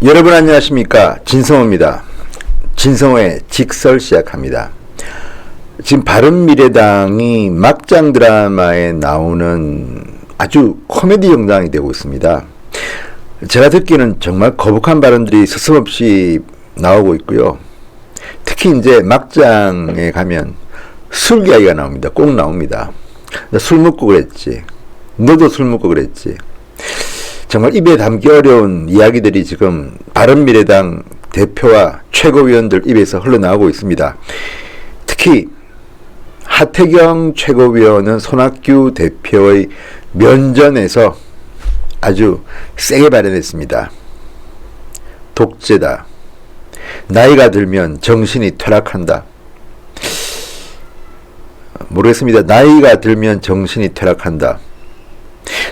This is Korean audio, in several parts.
여러분 안녕하십니까, 진성호입니다. 진성호의 직설 시작합니다. 지금 바른미래당이 막장 드라마에 나오는 아주 코미디 정당이 되고 있습니다. 제가 듣기에는 정말 거북한 발언들이 서슴없이 나오고 있고요. 특히 이제 막장에 가면 술 이야기가 나옵니다. 꼭 나옵니다. 술 먹고 그랬지, 너도 술 먹고 그랬지. 정말 입에 담기 어려운 이야기들이 지금 바른미래당 대표와 최고위원들 입에서 흘러나오고 있습니다. 특히 하태경 최고위원은 손학규 대표의 면전에서 아주 세게 발언했습니다. 독재다. 나이가 들면 정신이 퇴락한다. 모르겠습니다. 나이가 들면 정신이 퇴락한다.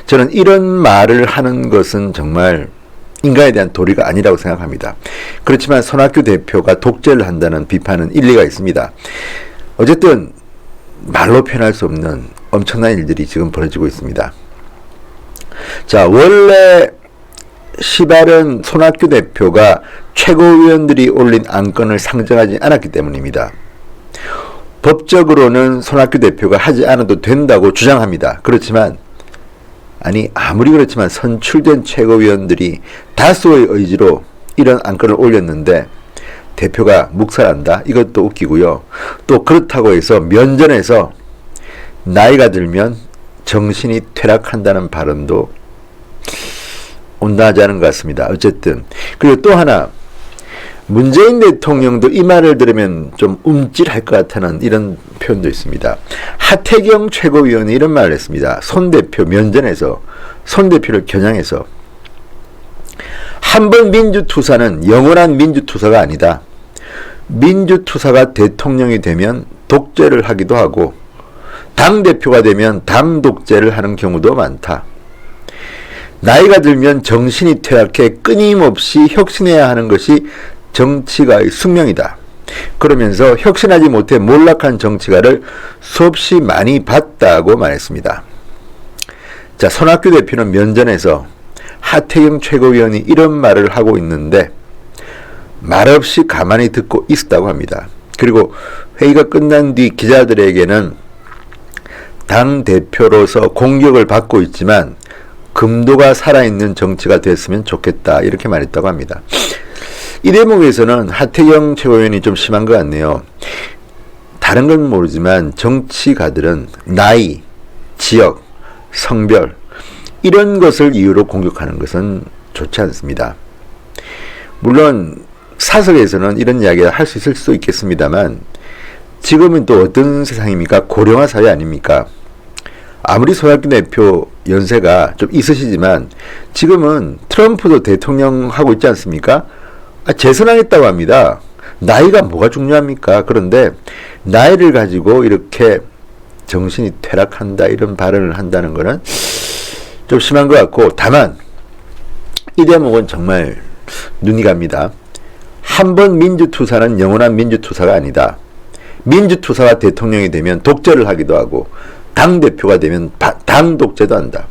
저는 이런 말을 하는 것은 정말 인간에 대한 도리가 아니라고 생각합니다. 그렇지만 손학규 대표가 독재를 한다는 비판은 일리가 있습니다. 어쨌든 말로 표현할 수 없는 엄청난 일들이 지금 벌어지고 있습니다. 자, 원래 시발은 손학규 대표가 최고위원들이 올린 안건을 상정하지 않았기 때문입니다. 법적으로는 손학규 대표가 하지 않아도 된다고 주장합니다. 그렇지만 아무리 그렇지만 선출된 최고위원들이 다수의 의지로 이런 안건을 올렸는데 대표가 묵살한다? 이것도 웃기고요. 또 그렇다고 해서 면전에서 나이가 들면 정신이 퇴락한다는 발언도 온당하지 않은 것 같습니다. 어쨌든. 그리고 또 하나, 문재인 대통령도 이 말을 들으면 좀 움찔할 것 같다는 이런 표현도 있습니다. 하태경 최고위원이 이런 말을 했습니다. 손 대표 면전에서, 손 대표를 겨냥해서, 한 번 민주투사는 영원한 민주투사가 아니다. 민주투사가 대통령이 되면 독재를 하기도 하고 당대표가 되면 당독재를 하는 경우도 많다. 나이가 들면 정신이 퇴락해 끊임없이 혁신해야 하는 것이 정치가의 숙명이다. 그러면서 혁신하지 못해 몰락한 정치가를 수없이 많이 봤다고 말했습니다. 자, 손학규 대표는 면전에서 하태경 최고위원이 이런 말을 하고 있는데 말없이 가만히 듣고 있었다고 합니다. 그리고 회의가 끝난 뒤 기자들에게는 당대표로서 공격을 받고 있지만 금도가 살아있는 정치가 됐으면 좋겠다, 이렇게 말했다고 합니다. 이 대목에서는 하태경 최고위원이 좀 심한 것 같네요. 다른 건 모르지만 정치가들은 나이, 지역, 성별 이런 것을 이유로 공격하는 것은 좋지 않습니다. 물론 사석에서는 이런 이야기를 할 수 있을 수도 있겠습니다만 지금은 또 어떤 세상입니까? 고령화 사회 아닙니까? 아무리 손학규 대표 연세가 좀 있으시지만 지금은 트럼프도 대통령 하고 있지 않습니까? 재선하겠다고 합니다. 나이가 뭐가 중요합니까? 그런데 나이를 가지고 이렇게 정신이 퇴락한다 이런 발언을 한다는 것은 좀 심한 것 같고, 다만 이 대목은 정말 눈이 갑니다. 한 번 민주투사는 영원한 민주투사가 아니다. 민주투사가 대통령이 되면 독재를 하기도 하고 당대표가 되면 당독재도 한다.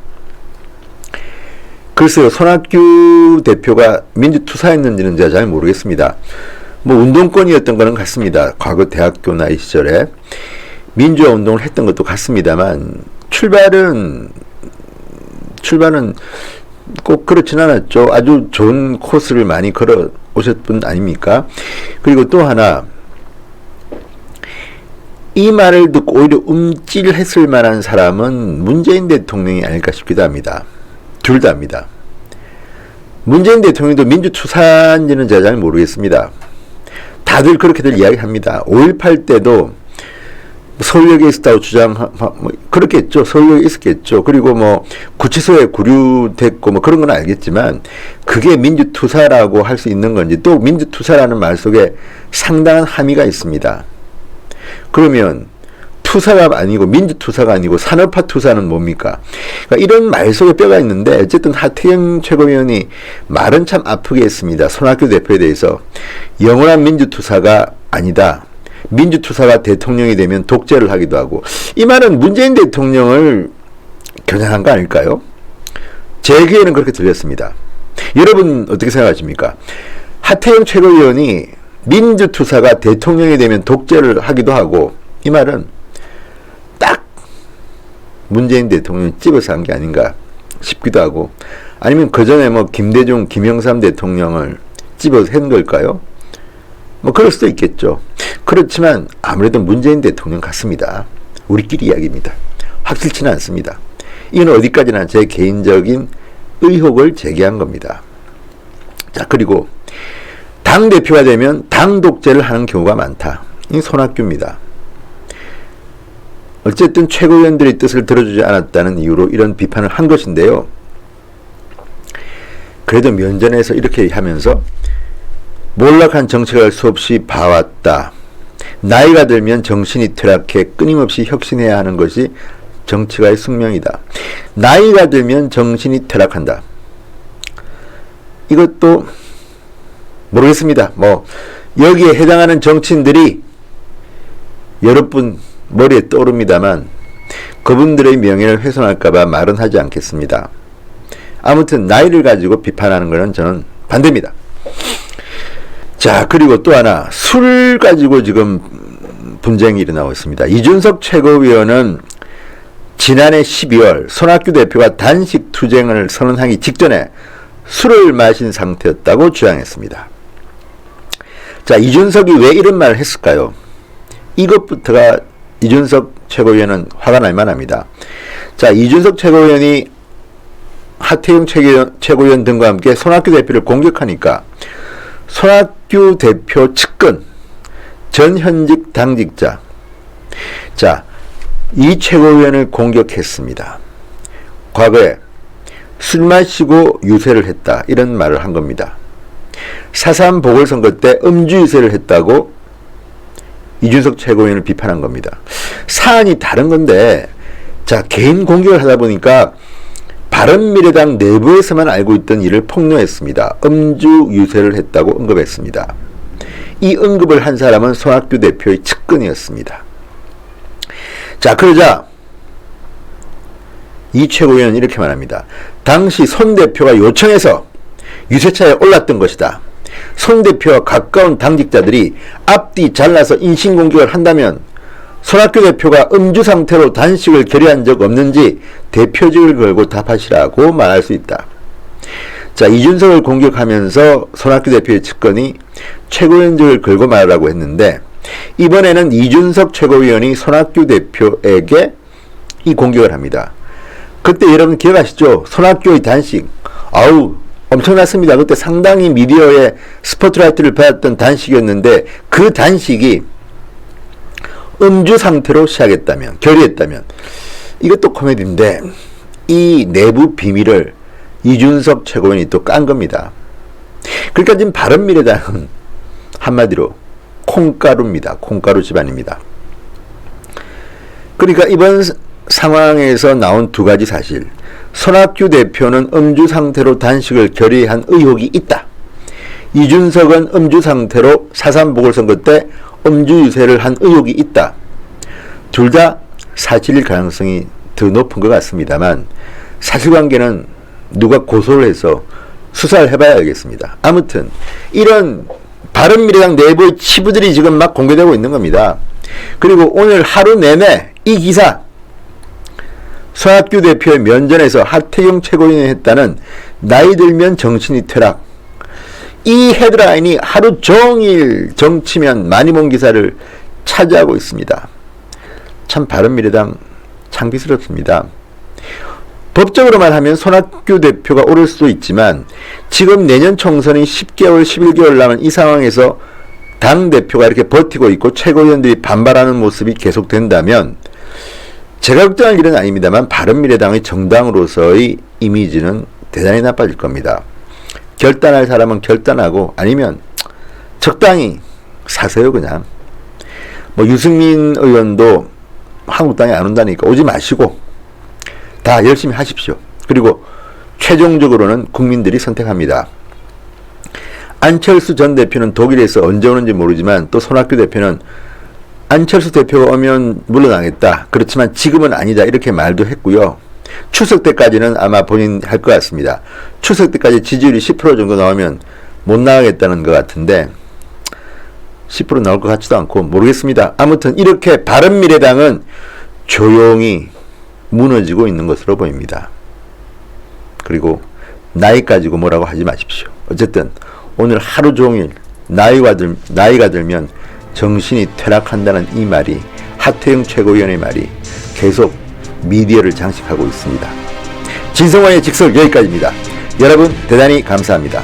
글쎄요, 손학규 대표가 민주투사였는지는 제가 잘 모르겠습니다. 뭐 운동권이었던 거는 같습니다. 과거 대학교 나이 시절에 민주화 운동을 했던 것도 같습니다만 출발은 꼭 그렇진 않았죠. 아주 좋은 코스를 많이 걸어 오셨던 분 아닙니까? 그리고 또 하나, 이 말을 듣고 오히려 움찔했을 만한 사람은 문재인 대통령이 아닐까 싶기도 합니다. 둘 다입니다. 문재인 대통령도 민주투사인지는 제가 잘 모르겠습니다. 다들 그렇게들 이야기합니다. 5.18 때도 서울역에 있었다고 그렇겠죠. 서울역에 있었겠죠. 그리고 뭐 구치소에 구류됐고 뭐 그런 건 알겠지만 그게 민주투사라고 할 수 있는 건지, 또 민주투사라는 말 속에 상당한 함의가 있습니다. 그러면 투사가 아니고 민주투사가 아니고 산업화 투사는 뭡니까? 그러니까 이런 말 속에 뼈가 있는데, 어쨌든 하태경 최고위원이 말은 참 아프게 했습니다. 손학규 대표에 대해서 영원한 민주투사가 아니다. 민주투사가 대통령이 되면 독재를 하기도 하고, 이 말은 문재인 대통령을 겨냥한 거 아닐까요? 제 귀에는 그렇게 들렸습니다. 여러분 어떻게 생각하십니까? 하태경 최고위원이 민주투사가 대통령이 되면 독재를 하기도 하고, 이 말은 딱 문재인 대통령이 찝어서 한 게 아닌가 싶기도 하고, 아니면 그 전에 뭐 김대중, 김영삼 대통령을 찝어서 한 걸까요? 뭐 그럴 수도 있겠죠. 그렇지만 아무래도 문재인 대통령 같습니다. 우리끼리 이야기입니다. 확실치는 않습니다. 이건 어디까지나 제 개인적인 의혹을 제기한 겁니다. 자, 그리고 당대표가 되면 당 독재를 하는 경우가 많다. 이 손학규입니다. 어쨌든 최고위원들의 뜻을 들어주지 않았다는 이유로 이런 비판을 한 것인데요. 그래도 면전에서 이렇게 하면서 몰락한 정책을 수없이 봐왔다. 나이가 들면 정신이 퇴락해 끊임없이 혁신해야 하는 것이 정치가의 숙명이다. 나이가 들면 정신이 퇴락한다. 이것도 모르겠습니다. 뭐 여기에 해당하는 정치인들이 여러분 머리에 떠오릅니다만 그분들의 명예를 훼손할까봐 말은 하지 않겠습니다. 아무튼 나이를 가지고 비판하는 것은 저는 반대입니다. 자, 그리고 또 하나, 술 가지고 지금 분쟁이 일어나고 있습니다. 이준석 최고위원은 지난해 12월 손학규 대표가 단식 투쟁을 선언하기 직전에 술을 마신 상태였다고 주장했습니다. 자, 이준석이 왜 이런 말을 했을까요? 이것부터가 이준석 최고위원은 화가 날 만합니다. 자, 이준석 최고위원이 하태경 최고위원 등과 함께 손학규 대표를 공격하니까 손학규 대표 측근, 전현직 당직자, 자, 이 최고위원을 공격했습니다. 과거에 술 마시고 유세를 했다, 이런 말을 한 겁니다. 4.3 보궐선거 때 음주 유세를 했다고 이준석 최고위원을 비판한 겁니다. 사안이 다른 건데, 자, 개인 공격을 하다 보니까 바른미래당 내부에서만 알고 있던 일을 폭로했습니다. 음주 유세를 했다고 언급했습니다. 이 언급을 한 사람은 손학규 대표의 측근이었습니다. 자, 그러자 이 최고위원은 이렇게 말합니다. 당시 손 대표가 요청해서 유세차에 올랐던 것이다. 손 대표와 가까운 당직자들이 앞뒤 잘라서 인신공격을 한다면 손학규 대표가 음주 상태로 단식을 결의한 적 없는지 대표직을 걸고 답하시라고 말할 수 있다. 자, 이준석을 공격하면서 손학규 대표의 측근이 최고위원직을 걸고 말하라고 했는데, 이번에는 이준석 최고위원이 손학규 대표에게 이 공격을 합니다. 그때 여러분 기억하시죠? 손학규의 단식, 아우 엄청났습니다. 그때 상당히 미디어의 스포트라이트를 받았던 단식이었는데, 그 단식이 음주 상태로 시작했다면, 결의했다면, 이것도 코미디인데 이 내부 비밀을 이준석 최고위원이 또 깐 겁니다. 그러니까 지금 바른미래당은 한마디로 콩가루입니다. 콩가루 집안입니다. 그러니까 이번 상황에서 나온 두 가지 사실, 손학규 대표는 음주 상태로 단식을 결의한 의혹이 있다. 이준석은 음주 상태로 4.3 보궐선거 때 음주 유세를 한 의혹이 있다. 둘 다 사실일 가능성이 더 높은 것 같습니다만 사실관계는 누가 고소를 해서 수사를 해봐야 알겠습니다. 아무튼 이런 바른미래당 내부의 치부들이 지금 막 공개되고 있는 겁니다. 그리고 오늘 하루 내내 이 기사, 손학규 대표의 면전에서 하태경 최고위원이 했다는 나이 들면 정신이 퇴락, 이 헤드라인이 하루 종일 정치면 많이 본 기사를 차지하고 있습니다. 참 바른미래당 창피스럽습니다. 법적으로만 하면 손학규 대표가 오를 수도 있지만 지금 내년 총선이 10개월, 11개월 남은 이 상황에서 당대표가 이렇게 버티고 있고 최고위원들이 반발하는 모습이 계속된다면 제가 걱정할 일은 아닙니다만 바른미래당의 정당으로서의 이미지는 대단히 나빠질 겁니다. 결단할 사람은 결단하고 아니면 적당히 사세요. 그냥 뭐 유승민 의원도 한국당에 안 온다니까 오지 마시고 다 열심히 하십시오. 그리고 최종적으로는 국민들이 선택합니다. 안철수 전 대표는 독일에서 언제 오는지 모르지만 또 손학규 대표는 안철수 대표가 오면 물러나겠다. 그렇지만 지금은 아니다. 이렇게 말도 했고요. 추석 때까지는 아마 본인 할 것 같습니다. 추석 때까지 지지율이 10% 정도 나오면 못 나가겠다는 것 같은데 10% 나올 것 같지도 않고 모르겠습니다. 아무튼 이렇게 바른미래당은 조용히 무너지고 있는 것으로 보입니다. 그리고 나이 가지고 뭐라고 하지 마십시오. 어쨌든 오늘 하루 종일 나이가 들면 정신이 퇴락한다는 이 말이, 하태영 최고위원의 말이 계속 미디어를 장식하고 있습니다. 진성화의 직설 여기까지입니다. 여러분 대단히 감사합니다.